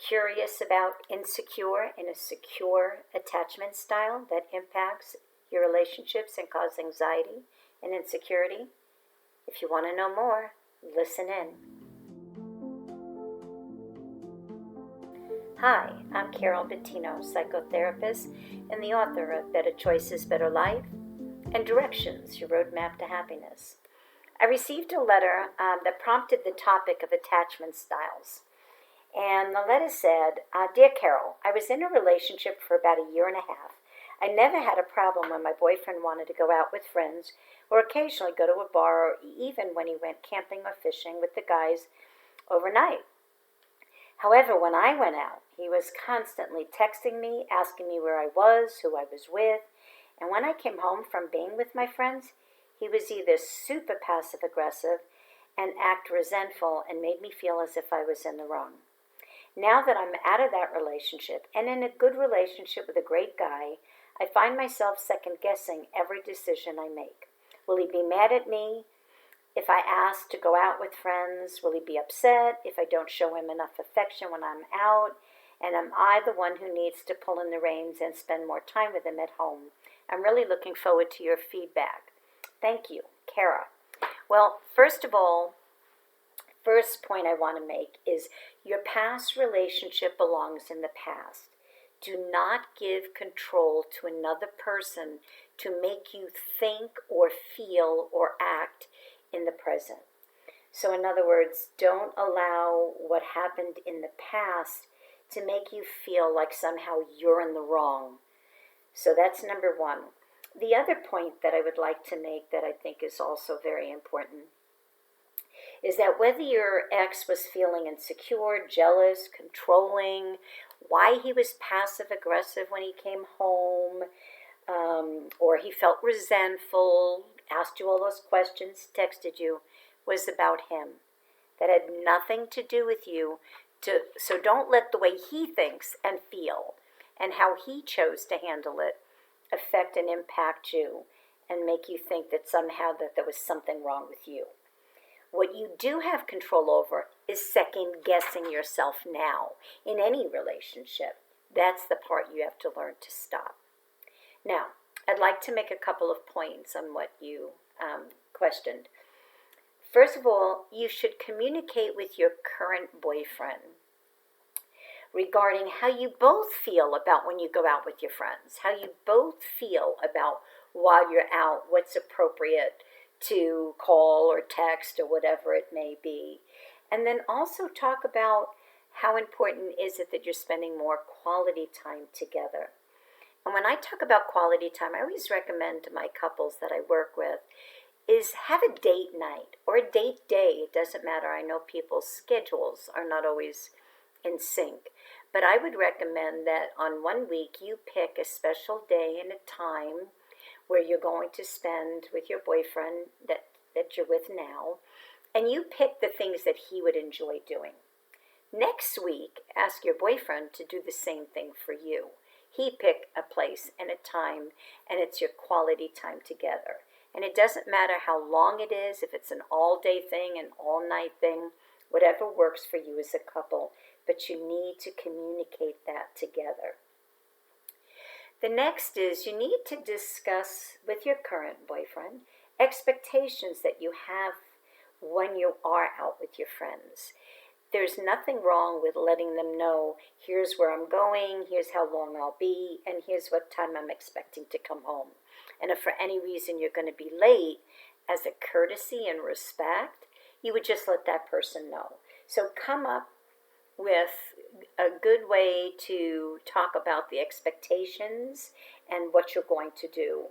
Curious about insecure in a secure attachment style that impacts your relationships and cause anxiety and insecurity? If you want to know more, listen in. Hi, I'm Carol Bettino, psychotherapist and the author of Better Choices, Better Life and Directions, Your Roadmap to Happiness. I received a letter that prompted the topic of attachment styles. And the letter said, Dear Carol, I was in a relationship for about a year and a half. I never had a problem when my boyfriend wanted to go out with friends or occasionally go to a bar or even when he went camping or fishing with the guys overnight. However, when I went out, he was constantly texting me, asking me where I was, who I was with, and when I came home from being with my friends, he was either super passive-aggressive and act resentful and made me feel as if I was in the wrong. Now that I'm out of that relationship and in a good relationship with a great guy, I find myself second-guessing every decision I make. Will he be mad at me if I ask to go out with friends? Will he be upset if I don't show him enough affection when I'm out? And am I the one who needs to pull in the reins and spend more time with him at home? I'm really looking forward to your feedback. Thank you, Kara. Well, first of all, first point I want to make is your past relationship belongs in the past. Do not give control to another person to make you think or feel or act in the present. So in other words, don't allow what happened in the past to make you feel like somehow you're in the wrong. So that's number one. The other point that I would like to make that I think is also very important is that whether your ex was feeling insecure, jealous, controlling, why he was passive-aggressive when he came home, or he felt resentful, asked you all those questions, texted you, was about him. That had nothing to do with you. So don't let the way he thinks and feel and how he chose to handle it affect and impact you and make you think that somehow that there was something wrong with you. What you do have control over is second-guessing yourself now in any relationship. That's the part you have to learn to stop. Now, I'd like to make a couple of points on what you questioned. First of all, you should communicate with your current boyfriend regarding how you both feel about when you go out with your friends, how you both feel about while you're out, what's appropriate to call or text or whatever it may be. And then also talk about how important is it that you're spending more quality time together. And when I talk about quality time, I always recommend to my couples that I work with is have a date night or a date day. It doesn't matter. I know people's schedules are not always in sync. But I would recommend that on 1 week you pick a special day and a time where you're going to spend with your boyfriend that you're with now, and you pick the things that he would enjoy doing. Next week, ask your boyfriend to do the same thing for you. He pick a place and a time, and it's your quality time together. And it doesn't matter how long it is, if it's an all-day thing, an all-night thing, whatever works for you as a couple, but you need to communicate that together. The next is you need to discuss with your current boyfriend expectations that you have when you are out with your friends. There's nothing wrong with letting them know, here's where I'm going, here's how long I'll be, and here's what time I'm expecting to come home. And if for any reason you're going to be late, as a courtesy and respect, you would just let that person know. So come up with a good way to talk about the expectations and what you're going to do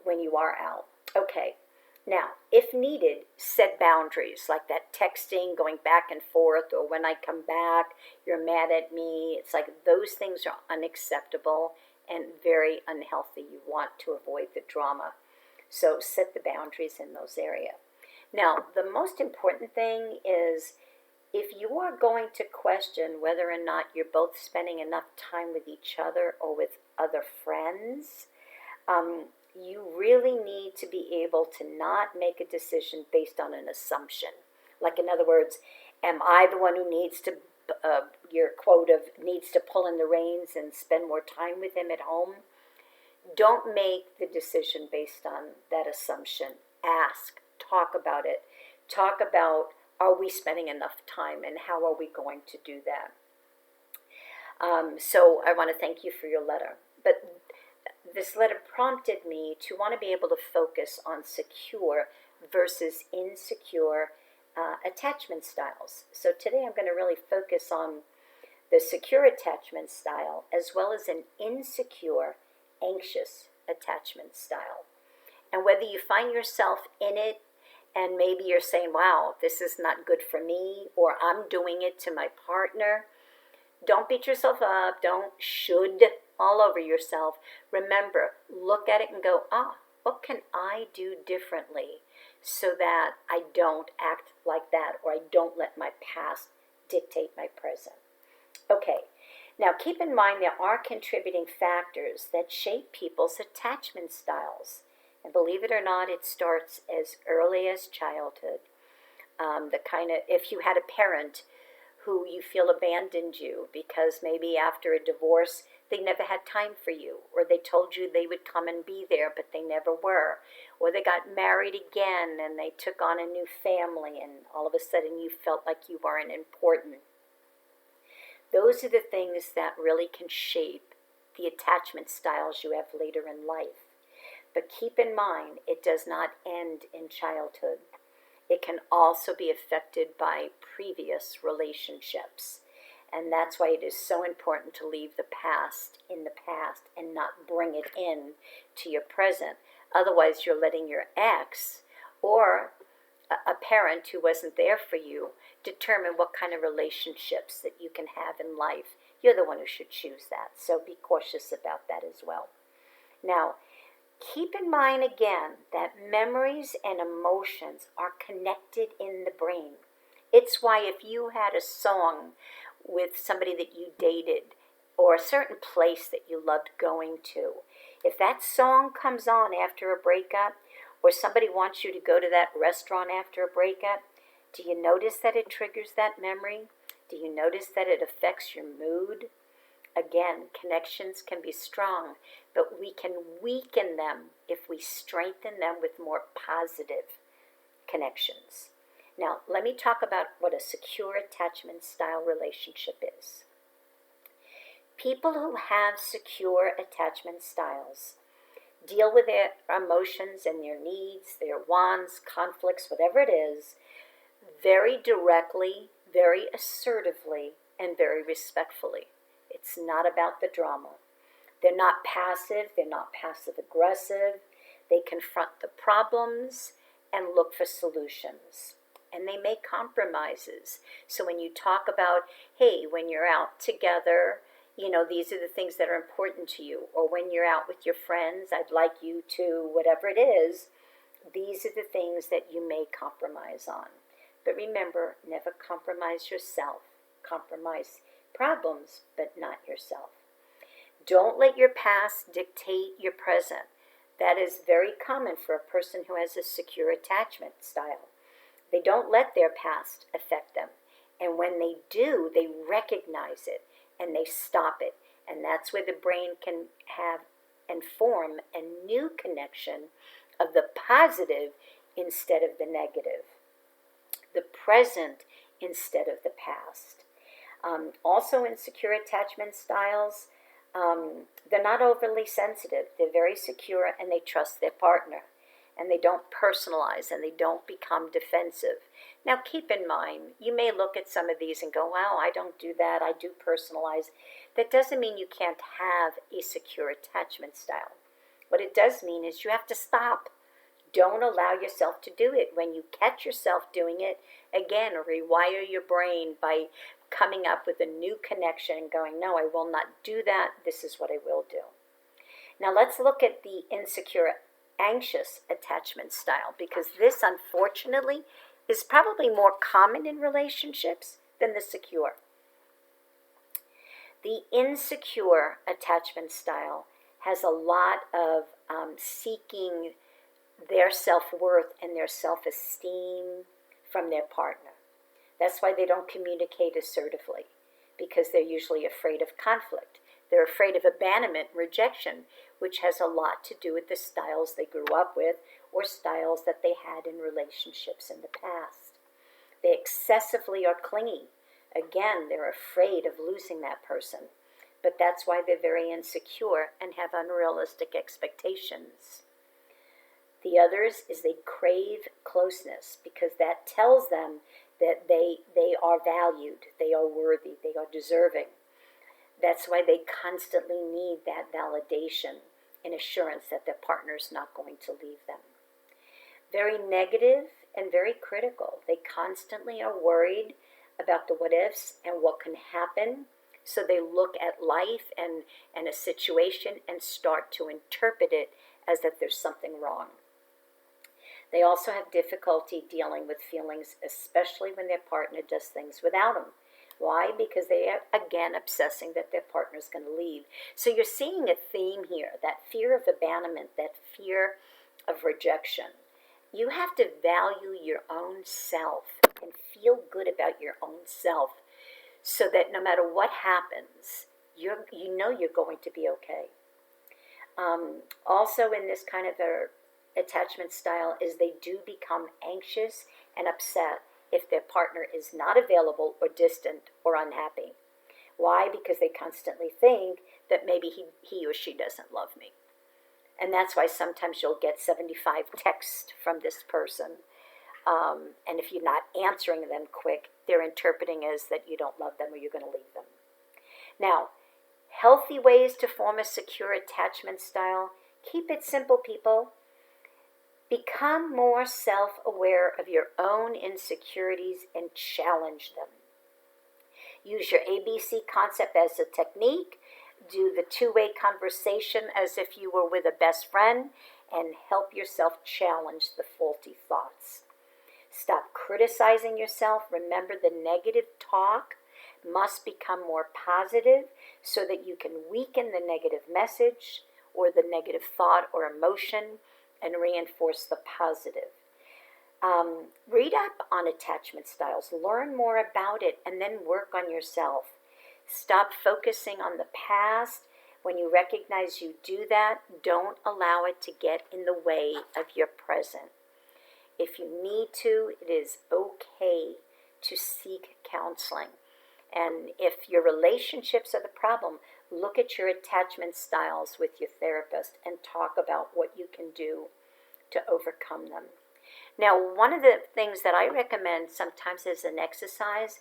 when you are out. Okay, now, if needed, set boundaries, like that texting, going back and forth, or when I come back, you're mad at me. It's like those things are unacceptable and very unhealthy. You want to avoid the drama. So set the boundaries in those areas. Now, the most important thing is if you are going to question whether or not you're both spending enough time with each other or with other friends, you really need to be able to not make a decision based on an assumption. Like, in other words, am I the one who needs to your quote of needs to pull in the reins and spend more time with him at home. Don't make the decision based on that assumption. Ask, talk about it. Talk about, are we spending enough time and how are we going to do that? So I want to thank you for your letter. But this letter prompted me to want to be able to focus on secure versus insecure attachment styles. So today I'm going to really focus on the secure attachment style as well as an insecure, anxious attachment style. And whether you find yourself in it and maybe you're saying, wow, this is not good for me, or I'm doing it to my partner, don't beat yourself up. Don't should all over yourself. Remember, look at it and go, what can I do differently so that I don't act like that, or I don't let my past dictate my present? Okay, now keep in mind there are contributing factors that shape people's attachment styles. And believe it or not, it starts as early as childhood. If you had a parent who you feel abandoned you because maybe after a divorce they never had time for you, or they told you they would come and be there but they never were, or they got married again and they took on a new family and all of a sudden you felt like you weren't important. Those are the things that really can shape the attachment styles you have later in life. But keep in mind, it does not end in childhood. It can also be affected by previous relationships. And that's why it is so important to leave the past in the past and not bring it in to your present. Otherwise, you're letting your ex or a parent who wasn't there for you determine what kind of relationships that you can have in life. You're the one who should choose that. So be cautious about that as well. Now, keep in mind again that memories and emotions are connected in the brain. It's why if you had a song with somebody that you dated or a certain place that you loved going to, if that song comes on after a breakup, or somebody wants you to go to that restaurant after a breakup, do you notice that it triggers that memory? Do you notice that it affects your mood? Again, connections can be strong, but we can weaken them if we strengthen them with more positive connections. Now, let me talk about what a secure attachment style relationship is. People who have secure attachment styles deal with their emotions and their needs, their wants, conflicts, whatever it is, very directly, very assertively, and very respectfully. It's not about the drama. They're not passive. They're not passive aggressive. They confront the problems and look for solutions. And they make compromises. So when you talk about, hey, when you're out together, these are the things that are important to you. Or when you're out with your friends, I'd like you to, whatever it is, these are the things that you may compromise on. But remember, never compromise yourself. Compromise problems, but not yourself. Don't let your past dictate your present. That is very common for a person who has a secure attachment style. They don't let their past affect them. And when they do, they recognize it and they stop it. And that's where the brain can have and form a new connection of the positive instead of the negative, the present instead of the past. Also in secure attachment styles, they're not overly sensitive. They're very secure and they trust their partner. And they don't personalize and they don't become defensive. Now keep in mind, you may look at some of these and go, wow, I don't do that. I do personalize. That doesn't mean you can't have a secure attachment style. What it does mean is you have to stop. Don't allow yourself to do it. When you catch yourself doing it, again, rewire your brain by coming up with a new connection and going, no, I will not do that. This is what I will do. Now let's look at the insecure, anxious attachment style, because this, unfortunately, is probably more common in relationships than the secure. The insecure attachment style has a lot of seeking their self-worth and their self-esteem from their partner. That's why they don't communicate assertively. because they're usually afraid of conflict. They're afraid of abandonment and rejection, which has a lot to do with the styles they grew up with or styles that they had in relationships in the past. They excessively are clingy. Again, they're afraid of losing that person, but that's why they're very insecure and have unrealistic expectations. The others is they crave closeness because that tells them that they are valued, they are worthy, they are deserving. That's why they constantly need that validation and assurance that their partner's not going to leave them. Very negative and very critical. They constantly are worried about the what ifs and what can happen. So they look at life and a situation and start to interpret it as if there's something wrong. They also have difficulty dealing with feelings, especially when their partner does things without them. Why? Because they are, again, obsessing that their partner's going to leave. So you're seeing a theme here, that fear of abandonment, that fear of rejection. You have to value your own self and feel good about your own self so that no matter what happens, you know you're going to be okay. Also in this kind of attachment style is they do become anxious and upset if their partner is not available or distant or unhappy. Why? Because they constantly think that maybe he or she doesn't love me. And that's why sometimes you'll get 75 texts from this person. And if you're not answering them quick, they're interpreting as that you don't love them or you're going to leave them. Now, healthy ways to form a secure attachment style. Keep it simple, people. Become more self-aware of your own insecurities and challenge them. Use your ABC concept as a technique. Do the two-way conversation as if you were with a best friend and help yourself challenge the faulty thoughts. Stop criticizing yourself. Remember, the negative talk must become more positive so that you can weaken the negative message or the negative thought or emotion and reinforce the positive. Read up on attachment styles, learn more about it, and then work on yourself. Stop focusing on the past. When you recognize you do that, don't allow it to get in the way of your present. If you need to, it is okay to seek counseling. And if your relationships are the problem, look at your attachment styles with your therapist and talk about what you can do to overcome them. Now, one of the things that I recommend sometimes as an exercise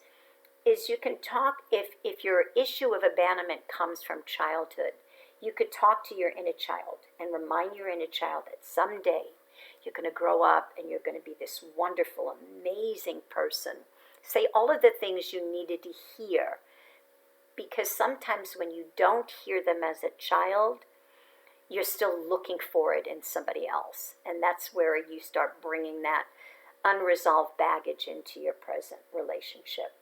is you can talk, if your issue of abandonment comes from childhood, you could talk to your inner child and remind your inner child that someday you're going to grow up and you're going to be this wonderful, amazing person. Say all of the things you needed to hear, because sometimes when you don't hear them as a child, you're still looking for it in somebody else. And that's where you start bringing that unresolved baggage into your present relationship.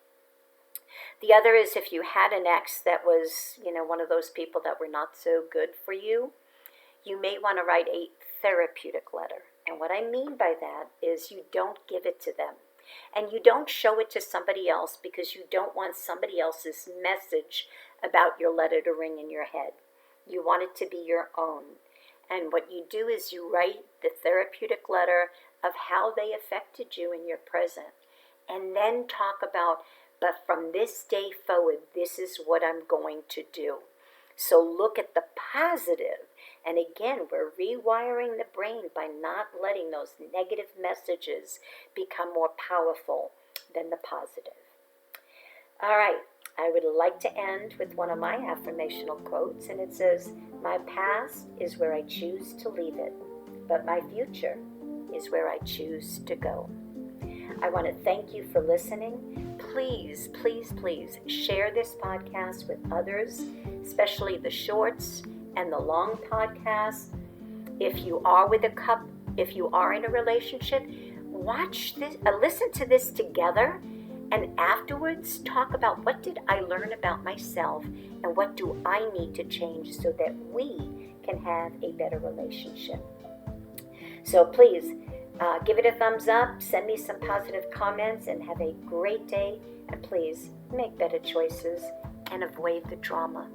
The other is if you had an ex that was, one of those people that were not so good for you, you may want to write a therapeutic letter. And what I mean by that is you don't give it to them. And you don't show it to somebody else because you don't want somebody else's message about your letter to ring in your head. You want it to be your own. And what you do is you write the therapeutic letter of how they affected you in your present. And then talk about, but from this day forward, this is what I'm going to do. So look at the positive. And again, we're rewiring the brain by not letting those negative messages become more powerful than the positive. All right, I would like to end with one of my affirmational quotes, and it says, "My past is where I choose to leave it, but my future is where I choose to go." I want to thank you for listening. Please, please, please share this podcast with others, especially the shorts and the long podcasts. If you are if you are in a relationship, watch this, listen to this together, and afterwards talk about what did I learn about myself and what do I need to change so that we can have a better relationship. So please give it a thumbs up, send me some positive comments, and have a great day. And please make better choices and avoid the drama.